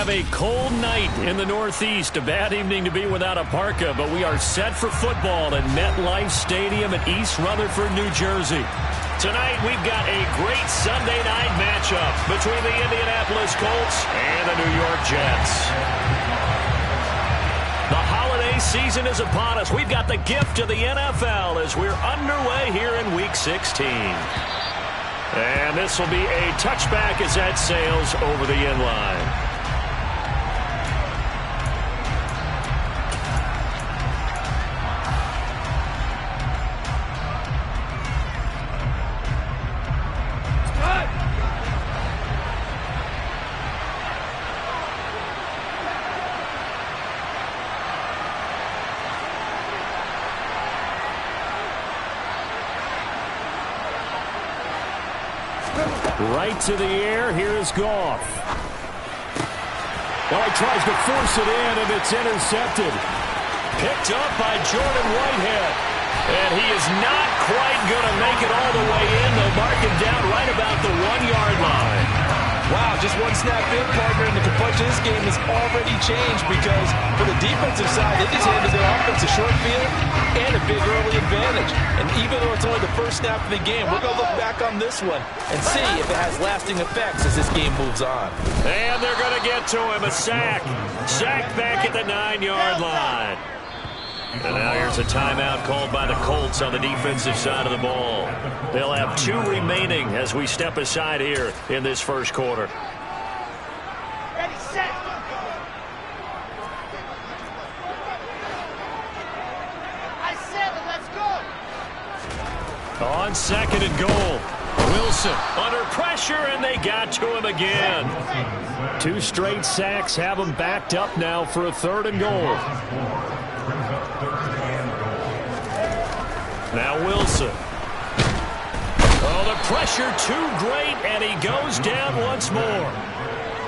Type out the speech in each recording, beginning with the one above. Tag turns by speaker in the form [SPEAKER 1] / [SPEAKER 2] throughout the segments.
[SPEAKER 1] have a cold night in the Northeast. A bad evening to be without a parka, but we are set for football at MetLife Stadium in East Rutherford, New Jersey. Tonight, we've got a great Sunday night matchup between the Indianapolis Colts and the New York Jets. The holiday season is upon us. We've got the gift of the NFL as we're underway here in Week 16. And this will be a touchback as that sails over the end line. Right to the air. Here is Goff. Well, he tries to force it in, and it's intercepted. Picked up by Jordan Whitehead. And he is not quite going to make it all the way in. They'll mark him down right about the 1-yard line.
[SPEAKER 2] Wow, just one snap in, partner, and the complexion of this game has already changed because for the defensive side, they just handed their offense a short field and a big early advantage. And even though it's only the first snap of the game, we're going to look back on this one and see if it has lasting effects as this game moves on.
[SPEAKER 1] And they're going to get to him. A sack. Sack back at the 9-yard line. And now here's a timeout called by the Colts on the defensive side of the ball. They'll have 2 remaining as we step aside here in this first quarter.
[SPEAKER 3] Ready, set. I said it, let's go.
[SPEAKER 1] On 2nd and goal. Wilson under pressure, and they got to him again. 2 straight sacks have him backed up now for a 3rd and goal. Now Wilson. Oh, the pressure too great, and he goes down once more.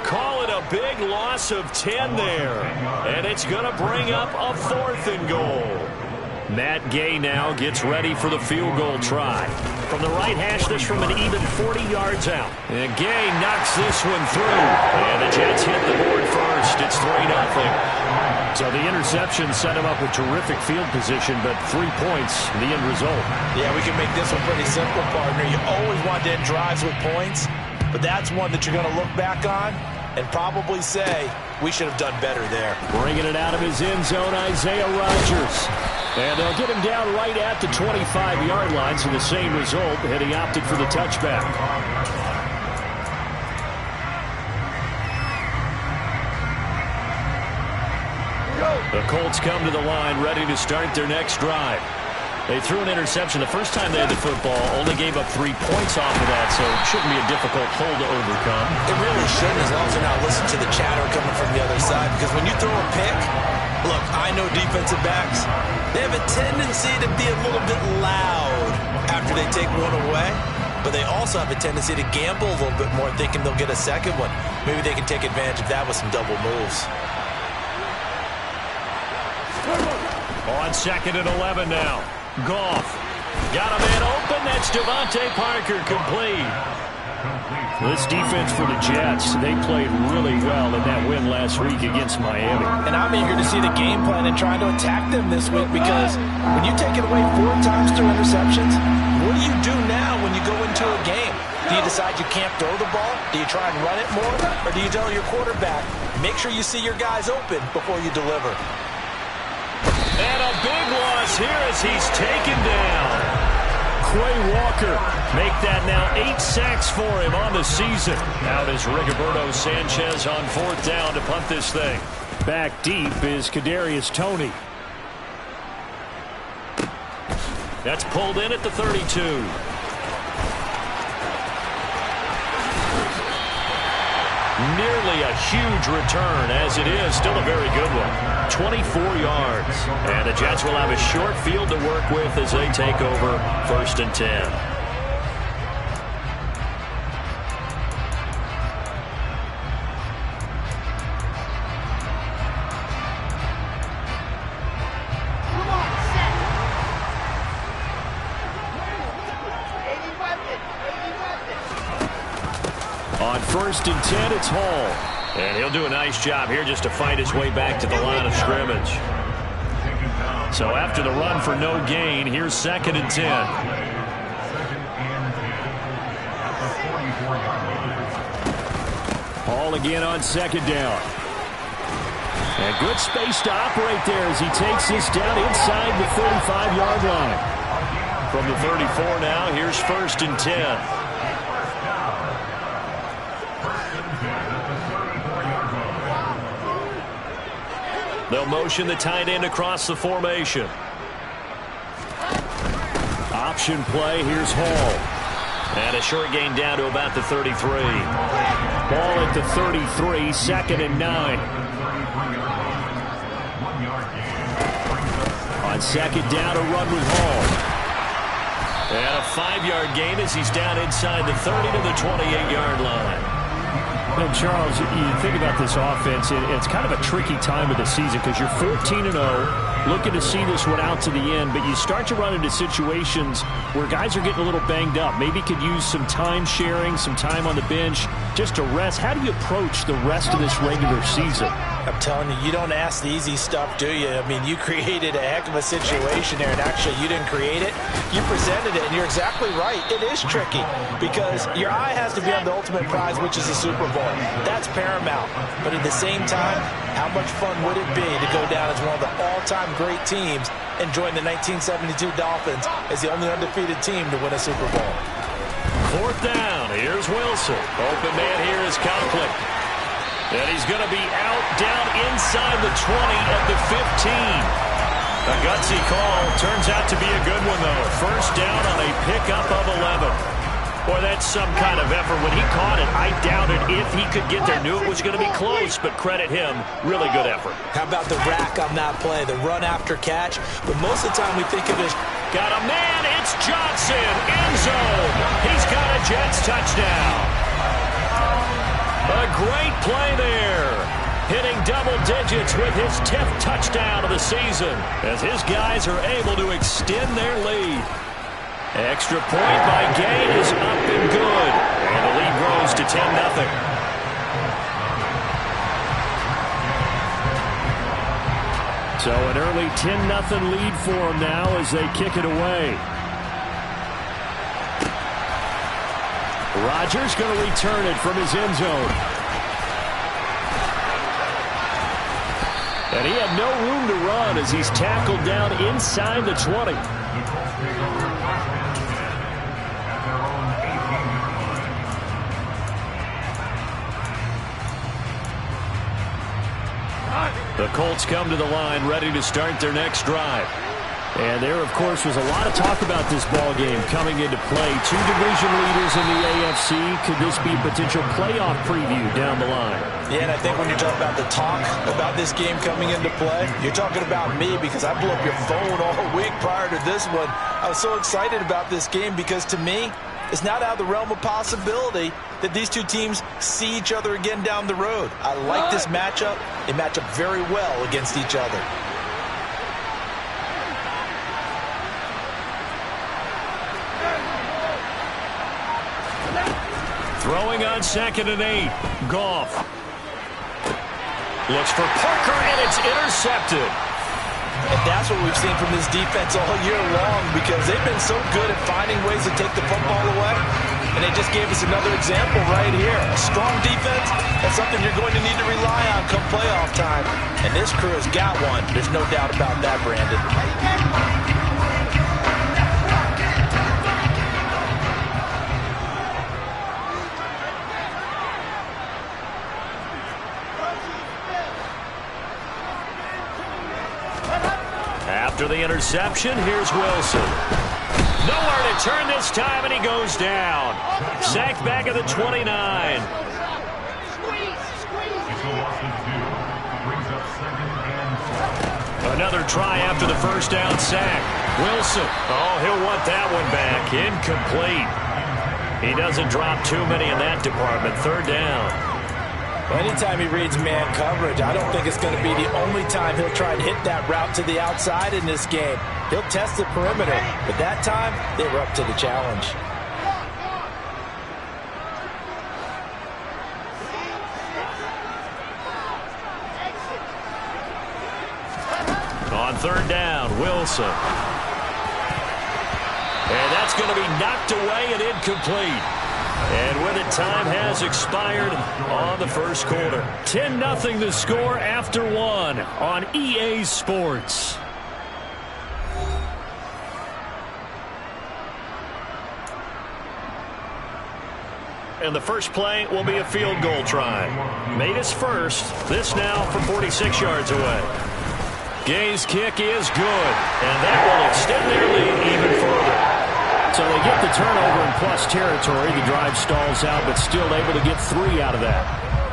[SPEAKER 1] Call it a big loss of 10 there. And it's going to bring up a 4th and goal. Matt Gay now gets ready for the field goal try. From the right hash, this from an even 40 yards out. And Gay knocks this one through. And the Jets hit the board first. It's 3-0. So the interception set him up with terrific field position, but 3 points, the end result.
[SPEAKER 2] Yeah, we can make this one pretty simple, partner. You always want to end drives with points, but that's one that you're going to look back on and probably say, we should have done better there.
[SPEAKER 1] Bringing it out of his end zone, Isaiah Rodgers. And they'll get him down right at the 25-yard line, so the same result, and he opted for the touchback. The Colts come to the line ready to start their next drive. They threw an interception the first time they had the football, only gave up 3 points off of that, so it shouldn't be a difficult hole to overcome.
[SPEAKER 2] It really shouldn't, as long as they're not listening to the chatter coming from the other side, because when you throw a pick, look, I know defensive backs, they have a tendency to be a little bit loud after they take one away, but they also have a tendency to gamble a little bit more, thinking they'll get a second one. Maybe they can take advantage of that with some double moves.
[SPEAKER 1] On 2nd and 11 now. Goff. Got a man open. That's Devontae Parker complete. This defense for the Jets, they played really well in that win last week against Miami.
[SPEAKER 2] And I'm eager to see the game plan and trying to attack them this week because when you take it away 4 times through interceptions, what do you do now when you go into a game? Do you decide you can't throw the ball? Do you try and run it more? Or do you tell your quarterback, make sure you see your guys open before you deliver?
[SPEAKER 1] And a big loss here as he's taken down. Quay Walker make that now 8 sacks for him on the season. Out is Rigoberto Sanchez on 4th down to punt this thing. Back deep is Kadarius Toney. That's pulled in at the 32. Nearly a huge return, as it is still a very good one. 24 yards. And the Jets will have a short field to work with as they take over 1st and 10. On 1st and 10, it's Hall. And he'll do a nice job here just to fight his way back to the line of scrimmage. So after the run for no gain, here's 2nd and 10. Ball again on 2nd down. And good space to operate there as he takes this down inside the 35-yard line. From the 34 now, here's 1st and 10. They'll motion the tight end across the formation. Option play, here's Hall. And a short gain down to about the 33. Ball at the 33, 2nd and 9. On 2nd down, a run with Hall. And a 5-yard gain as he's down inside the 30 to the 28-yard line. And Charles, you think about this offense, it's kind of a tricky time of the season because you're 14-0, looking to see this one out to the end, but you start to run into situations where guys are getting a little banged up. Maybe could use some time sharing, some time on the bench just to rest. How do you approach the rest of this regular season?
[SPEAKER 2] I'm telling you, you don't ask the easy stuff, do you? I mean, you created a heck of a situation there, and actually you didn't create it. You presented it, and you're exactly right. It is tricky because your eye has to be on the ultimate prize, which is the Super Bowl. That's paramount. But at the same time, how much fun would it be to go down as one of the all-time great teams and join the 1972 Dolphins as the only undefeated team to win a Super Bowl?
[SPEAKER 1] 4th down. Here's Wilson. Open man here is Conklin. And he's going to be out down inside the 20 at the 15. A gutsy call. Turns out to be a good one, though. 1st down on a pickup of 11. Boy, that's some kind of effort. When he caught it, I doubted if he could get there. Knew it was going to be close, but credit him. Really good effort.
[SPEAKER 2] How about the rack on that play, the run after catch? But most of the time we think of it as...
[SPEAKER 1] Got a man. It's Johnson. End zone. He's got a Jets touchdown. A great play there. Hitting double digits with his 10th touchdown of the season as his guys are able to extend their lead. Extra point by Gay is up and good. And the lead grows to 10-0. So an early 10-0 lead for them now as they kick it away. Rodgers going to return it from his end zone. And he had no room to run as he's tackled down inside the 20. The Colts come to the line ready to start their next drive. And there, of course, was a lot of talk about this ball game coming into play. 2 division leaders in the AFC. Could this be a potential playoff preview down the line?
[SPEAKER 2] Yeah, and I think when you talk about the talk about this game coming into play, you're talking about me because I blew up your phone all week prior to this one. I was so excited about this game because, to me, it's not out of the realm of possibility that these two teams see each other again down the road. I like this matchup. They match up very well against each other.
[SPEAKER 1] Throwing on 2nd and 8. Goff. Looks for Parker, and it's intercepted.
[SPEAKER 2] And that's what we've seen from this defense all year long because they've been so good at finding ways to take the football away. And they just gave us another example right here. A strong defense, that's something you're going to need to rely on come playoff time. And this crew has got one. There's no doubt about that, Brandon.
[SPEAKER 1] After the interception, here's Wilson. Nowhere to turn this time, and he goes down. Sacked back at the 29. Another try after the 1st down sack. Wilson, oh, he'll want that one back. Incomplete. He doesn't drop too many in that department. 3rd down.
[SPEAKER 2] Anytime he reads man coverage, I don't think it's going to be the only time he'll try and hit that route to the outside in this game. He'll test the perimeter, but that time, they were up to the challenge.
[SPEAKER 1] third down. Wilson. And that's going to be knocked away and incomplete. And with it, time has expired on the first quarter. 10-0 the score after one on EA Sports. And the first play will be a field goal try. Made his first. This now from 46 yards away. Gay's kick is good. And that will extend their lead even further. So they get the turnover in plus territory. The drive stalls out, but still able to get 3 out of that.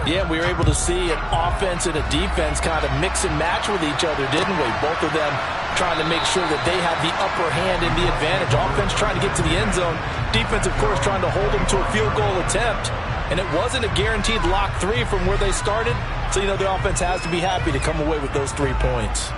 [SPEAKER 2] Yeah, we were able to see an offense and a defense kind of mix and match with each other, didn't we? Both of them trying to make sure that they have the upper hand and the advantage. Offense trying to get to the end zone. Defense, of course, trying to hold them to a field goal attempt. And it wasn't a guaranteed lock 3 from where they started. So, you know, the offense has to be happy to come away with those 3 points.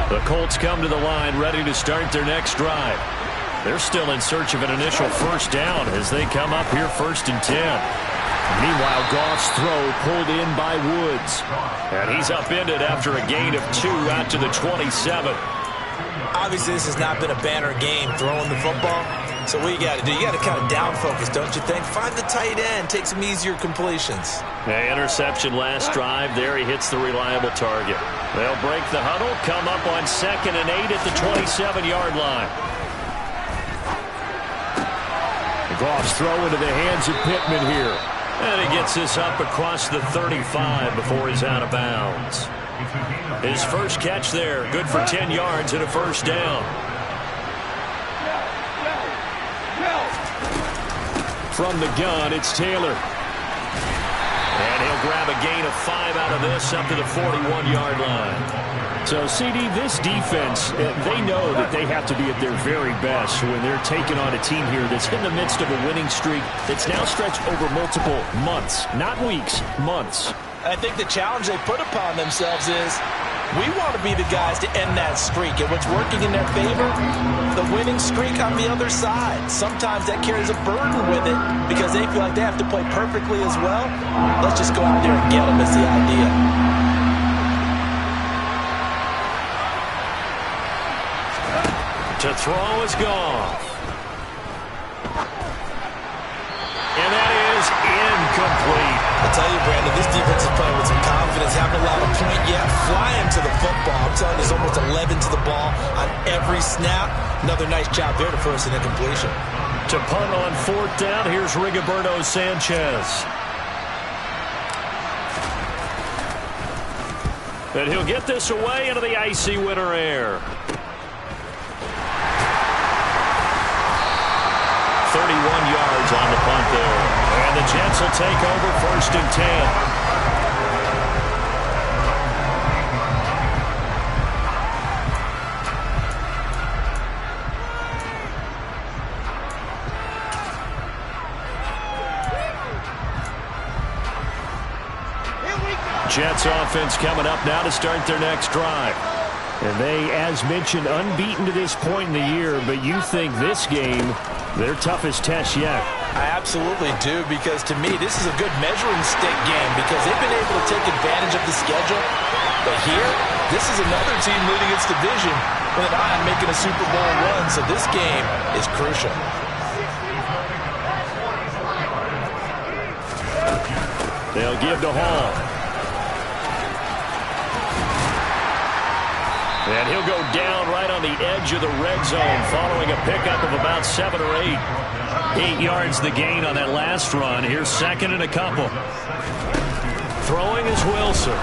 [SPEAKER 1] The Colts come to the line ready to start their next drive. They're still in search of an initial first down as they come up here 1st and 10. Meanwhile, Goff's throw pulled in by Woods. And he's upended after a gain of 2 out to the 27.
[SPEAKER 2] Obviously, this has not been a banner game throwing the football. So what you got to do, you got to kind of down focus, don't you think? Find the tight end, take some easier completions.
[SPEAKER 1] An interception last drive. There he hits the reliable target. They'll break the huddle, come up on 2nd and 8 at the 27-yard line. Goff's throw into the hands of Pittman here. And he gets this up across the 35 before he's out of bounds. His first catch there, good for 10 yards and a first down. From the gun, it's Taylor. And he'll grab a gain of 5 out of this up to the 41-yard line. So, CD, this defense, they know that they have to be at their very best when they're taking on a team here that's in the midst of a winning streak that's now stretched over multiple months, not weeks, months.
[SPEAKER 2] I think the challenge they put upon themselves is we want to be the guys to end that streak. And what's working in their favor, the winning streak on the other side. Sometimes that carries a burden with it because they feel like they have to play perfectly as well. Let's just go out there and get them is the idea.
[SPEAKER 1] To throw is gone. And that is incomplete.
[SPEAKER 2] I tell you, Brandon, this defense is playing with some confidence. Haven't allowed a point yet. Flying to the football. I'm telling you, there's almost 11 to the ball on every snap. Another nice job there to force an incompletion.
[SPEAKER 1] To punt on 4th down, here's Rigoberto Sanchez. And he'll get this away into the icy winter air. 31 yards on the punt there. And the Jets will take over 1st and 10. Jets offense coming up now to start their next drive. And they, as mentioned, unbeaten to this point in the year, but you think this game their toughest test yet.
[SPEAKER 2] I absolutely do, because to me, this is a good measuring stick game because they've been able to take advantage of the schedule. But here, this is another team leading its division with an eye on making a Super Bowl run, so this game is crucial.
[SPEAKER 1] They'll give to Hall. And he'll go down right on the edge of the red zone following a pickup of about 7 or 8. 8 yards the gain on that last run. Here's 2nd and a couple. Throwing is Wilson.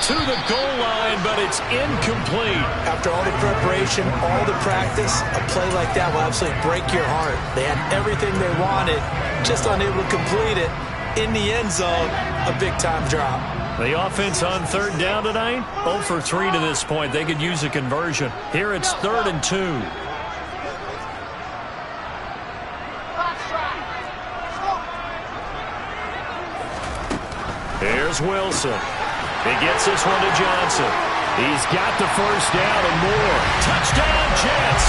[SPEAKER 1] To the goal line, but it's incomplete.
[SPEAKER 2] After all the preparation, all the practice, a play like that will absolutely break your heart. They had everything they wanted, just unable to complete it. In the end zone, a big-time drop.
[SPEAKER 1] The offense on 3rd down tonight, 0 for 3 to this point. They could use a conversion. Here it's 3rd and 2. Here's Wilson. He gets this one to Johnson. He's got the first down and more. Touchdown, Jets.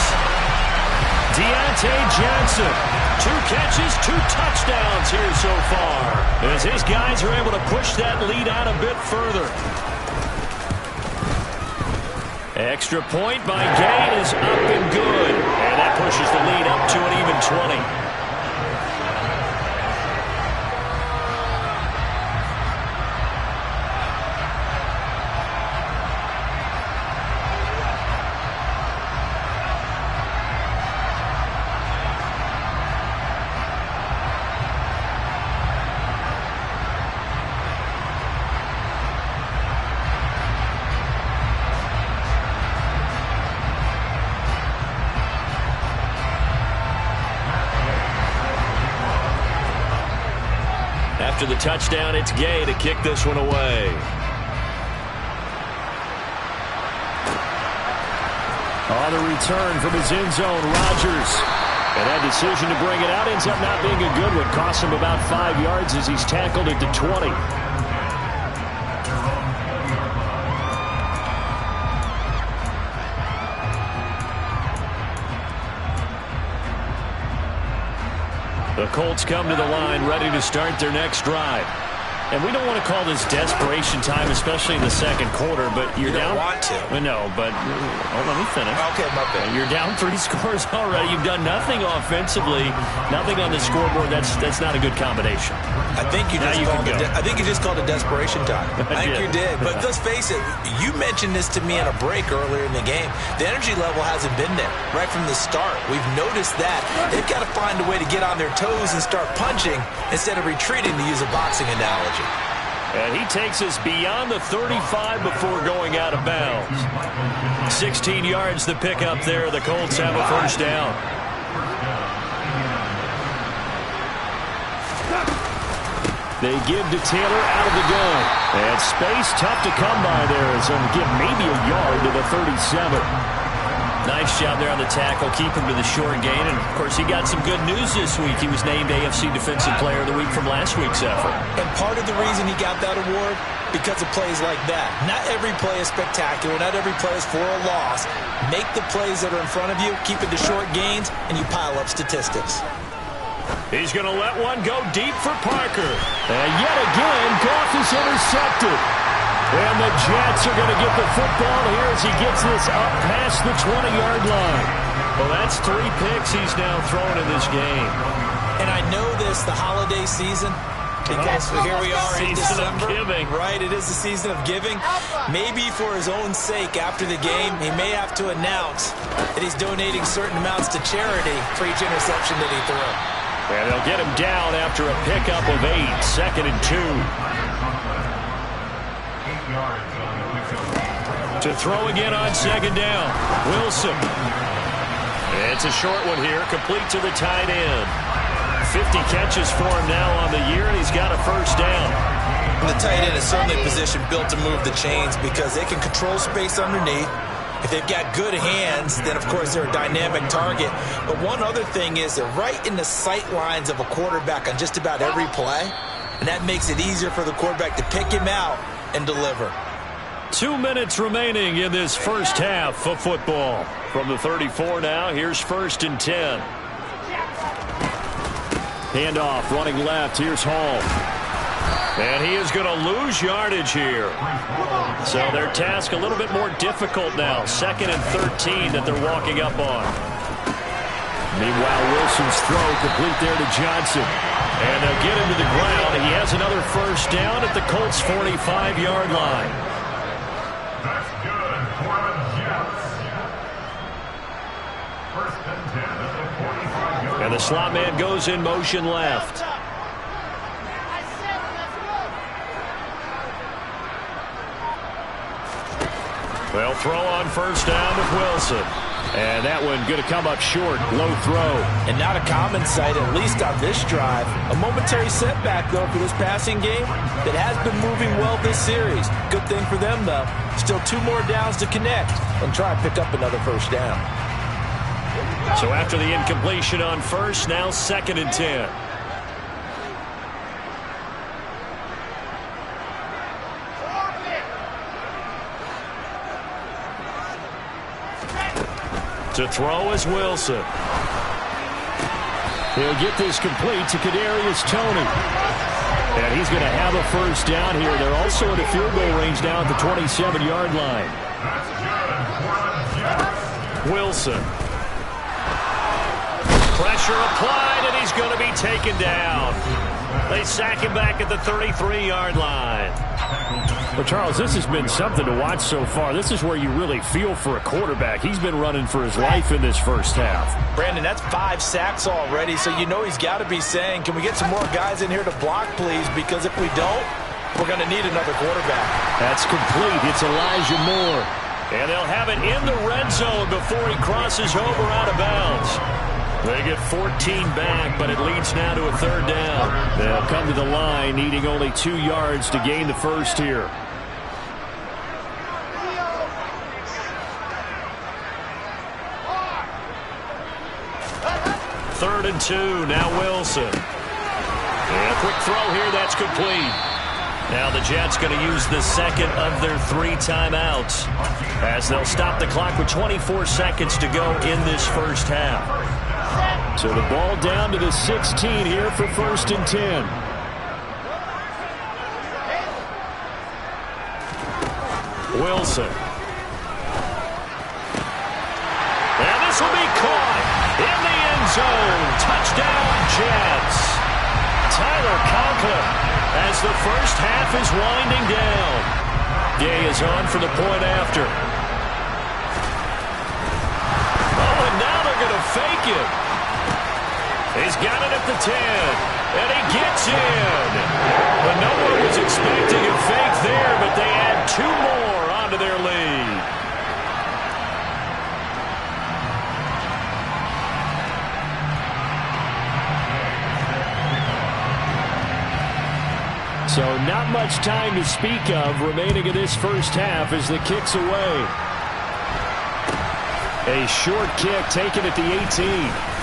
[SPEAKER 1] Deontay Johnson, 2 catches, 2 touchdowns here so far, as his guys are able to push that lead out a bit further. Extra point by Gay is up and good, and that pushes the lead up to an even 20. After the touchdown, it's Gay to kick this one away. On the return from his end zone, Rodgers. And that decision to bring it out ends up not being a good one. Costs him about 5 yards as he's tackled at the 20. The Colts come to the line ready to start their next drive. And we don't want to call this desperation time, especially in the second quarter, but you're down.
[SPEAKER 2] You don't want to.
[SPEAKER 1] No, but let me finish.
[SPEAKER 2] Okay, my bad.
[SPEAKER 1] You're down 3 scores already. You've done nothing offensively, nothing on the scoreboard. That's not a good combination.
[SPEAKER 2] I think you just called it desperation time. I think you did. But let's face it, you mentioned this to me in a break earlier in the game. The energy level hasn't been there right from the start. We've noticed that. They've got to find a way to get on their toes and start punching instead of retreating, to use a boxing analogy.
[SPEAKER 1] And he takes us beyond the 35 before going out of bounds. 16 yards the pickup there. The Colts have a first down. They give to Taylor out of the gun. And space tough to come by there. So give maybe a yard to the 37. Nice job there on the tackle. Keep him to the short gain. And, of course, he got some good news this week. He was named AFC Defensive Player of the Week from last week's effort.
[SPEAKER 2] And part of the reason he got that award, because of plays like that. Not every play is spectacular. Not every play is for a loss. Make the plays that are in front of you, keep it to short gains, and you pile up statistics.
[SPEAKER 1] He's going to let one go deep for Parker. And yet again, Goff is intercepted. And the Jets are going to get the football here as he gets this up past the 20-yard line. Well, that's 3 picks he's now thrown in this game.
[SPEAKER 2] And I know this, the holiday season, because here we are in December. Right, it is the season of giving. Maybe for his own sake, after the game, he may have to announce that he's donating certain amounts to charity for each interception that he threw.
[SPEAKER 1] And they'll get him down after a pickup of 8, 2nd and 2. To throw again on 2nd down. Wilson. It's a short one here, complete to the tight end. 50 catches for him now on the year, and he's got a first down.
[SPEAKER 2] The tight end is certainly a position built to move the chains because they can control space underneath. If they've got good hands, then, of course, they're a dynamic target. But one other thing is they're right in the sight lines of a quarterback on just about every play, and that makes it easier for the quarterback to pick him out and deliver.
[SPEAKER 1] 2 minutes remaining in this first half of football. From the 34 now, here's 1st and 10. Handoff, running left, here's Hall. And he is going to lose yardage here. So their task a little bit more difficult now. 2nd and 13 that they're walking up on. Meanwhile, Wilson's throw complete there to Johnson. And they'll get him to the ground. He has another first down at the Colts' 45-yard line.
[SPEAKER 4] That's good for the Jets. 1st and 10 at the 45-yard line.
[SPEAKER 1] And the slot man goes in motion left. They'll throw on first down with Wilson. And that one going to come up short. Low throw.
[SPEAKER 2] And not a common sight, at least on this drive. A momentary setback, though, for this passing game that has been moving well this series. Good thing for them, though. Still 2 more downs to connect and try and pick up another first down.
[SPEAKER 1] So after the incompletion on first, now 2nd and 10. To throw is Wilson.
[SPEAKER 5] He'll get this complete to Kadarius Toney. And he's going to have a first down here. They're also at a field goal range now at the 27-yard line.
[SPEAKER 1] Wilson. Pressure applied, and he's going to be taken down. They sack him back at the 33-yard line.
[SPEAKER 5] Well, Charles, this has been something to watch so far. This is where you really feel for a quarterback. He's been running for his life in this first half.
[SPEAKER 2] Brandon, that's 5 sacks already, so you know he's got to be saying, can we get some more guys in here to block, please? Because if we don't, we're going to need another quarterback.
[SPEAKER 5] That's complete. It's Elijah Moore.
[SPEAKER 1] And they'll have it in the red zone before he crosses over out of bounds. They get 14 back, but it leads now to a third down.
[SPEAKER 5] They'll come to the line, needing only 2 yards to gain the first here.
[SPEAKER 1] Third and 2, now Wilson. And a quick throw here, that's complete. Now the Jets going to use the second of their 3 timeouts as they'll stop the clock with 24 seconds to go in this first half.
[SPEAKER 5] So the ball down to the 16 here for first and 10.
[SPEAKER 1] Wilson. And this will be caught in the end zone. Touchdown, Jets. Tyler Conklin as the first half is winding down. Gay is on for the point after. Oh, and now they're going to fake it. He's got it at the 10, and he gets in. But no one was expecting a fake there, but they add 2 more onto their lead.
[SPEAKER 5] So not much time to speak of remaining in this first half as the kick's away. A short kick taken at the 18.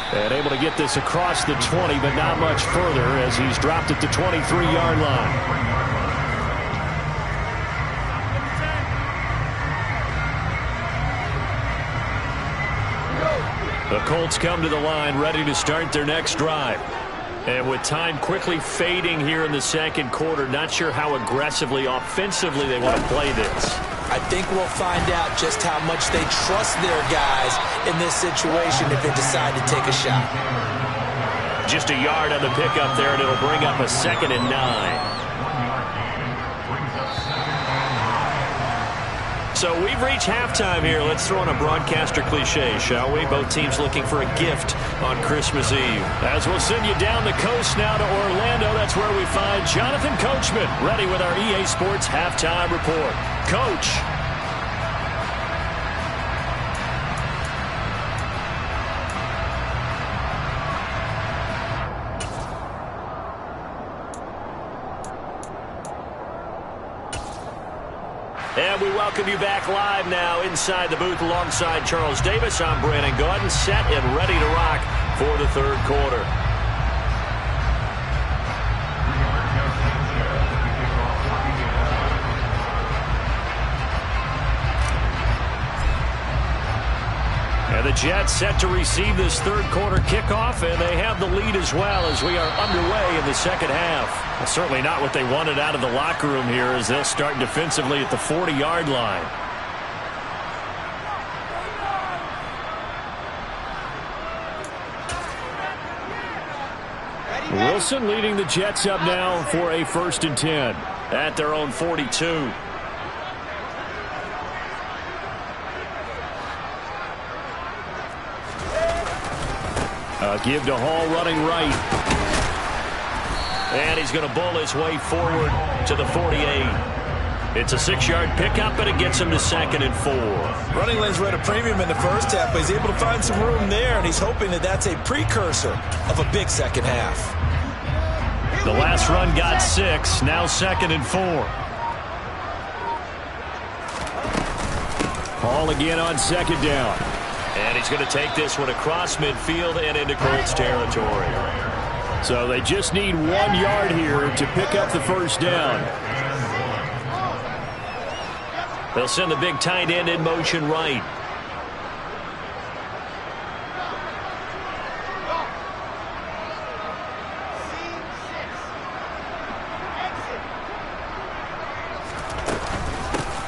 [SPEAKER 5] And able to get this across the 20, but not much further as he's dropped at the 23-yard line.
[SPEAKER 1] The Colts come to the line ready to start their next drive. And with time quickly fading here in the second quarter, not sure how aggressively, offensively they want to play this.
[SPEAKER 2] I think we'll find out just how much they trust their guys in this situation if they decide to take a shot.
[SPEAKER 1] Just a yard on the pickup there, and it'll bring up a 2nd and 9. So we've reached halftime here. Let's throw in a broadcaster cliche, shall we? Both teams looking for a gift on Christmas Eve.
[SPEAKER 5] As we'll send you down the coast now to Orlando, that's where we find Jonathan Coachman, ready with our EA Sports Halftime Report. Coach.
[SPEAKER 1] And we welcome you back live now inside the booth alongside Charles Davis. I'm Brandon Gaudin, set and ready to rock for the third quarter. And the Jets set to receive this third quarter kickoff, and they have the lead as well as we are underway in the second half. Well, certainly not what they wanted out of the locker room here as they'll start defensively at the 40-yard line.
[SPEAKER 5] Wilson leading the Jets up now for a 1st and 10
[SPEAKER 1] at their own 42.
[SPEAKER 5] Give to Hall running right.
[SPEAKER 1] And he's going to bull his way forward to the 48. It's a 6-yard pickup, but it gets him to 2nd and 4.
[SPEAKER 2] Running lanes were at a premium in the first half, but he's able to find some room there, and he's hoping that that's a precursor of a big second half.
[SPEAKER 5] The last run got 6, now 2nd and 4. Hall again on 2nd down.
[SPEAKER 1] And he's going to take this one across midfield and into Colts territory.
[SPEAKER 5] So they just need 1 yard here to pick up the first down.
[SPEAKER 1] They'll send the big tight end in motion right.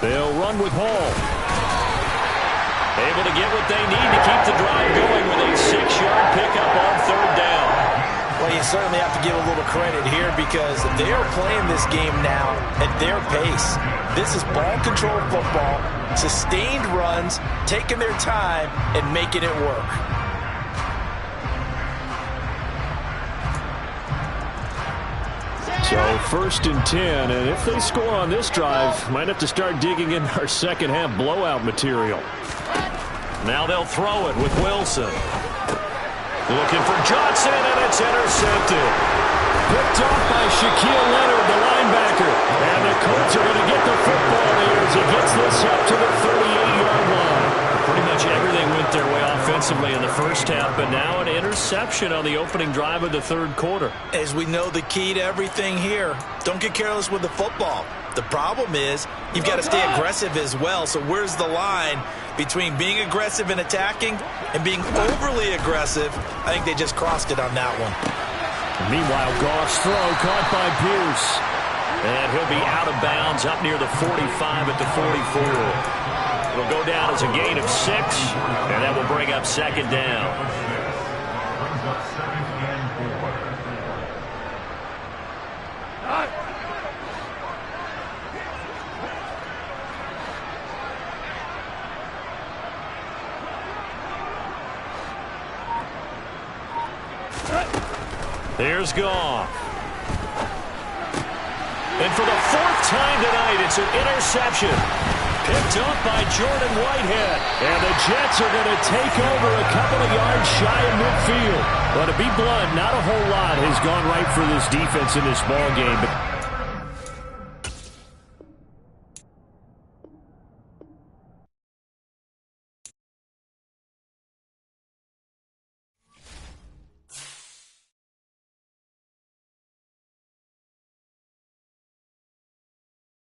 [SPEAKER 5] They'll run with Hall. Able to get what they need to keep the drive going with a 6-yard pickup on third down.
[SPEAKER 2] Well, you certainly have to give a little credit here because they are playing this game now at their pace. This is ball control football, sustained runs, taking their time, and making it work.
[SPEAKER 5] So 1st and 10, and if they score on this drive, might have to start digging in our second half blowout material.
[SPEAKER 1] Now they'll throw it with Wilson. Looking for Johnson, and it's intercepted.
[SPEAKER 5] Picked off by Shaquille Leonard, the linebacker. And the Colts are going to get the football here as he gets this up to the 38-yard line.
[SPEAKER 1] Pretty much everything went their way offensively in the first half, but now an interception on the opening drive of the third quarter.
[SPEAKER 2] As we know, the key to everything here, don't get careless with the football. The problem is you've got to stay aggressive as well. So where's the line between being aggressive and attacking and being overly aggressive? I think they just crossed it on that one.
[SPEAKER 5] Meanwhile, Goff's throw caught by Pierce.
[SPEAKER 1] And he'll be out of bounds up near the 45 at the 44. It'll go down as a gain of 6, and that will bring up second down.
[SPEAKER 4] Brings up second and 4.
[SPEAKER 1] Here's Goff. And for the 4th time tonight, it's an interception. Picked up by Jordan Whitehead.
[SPEAKER 5] And the Jets are going to take over a couple of yards shy of midfield. But to be blunt, not a whole lot has gone right for this defense in this ball game. But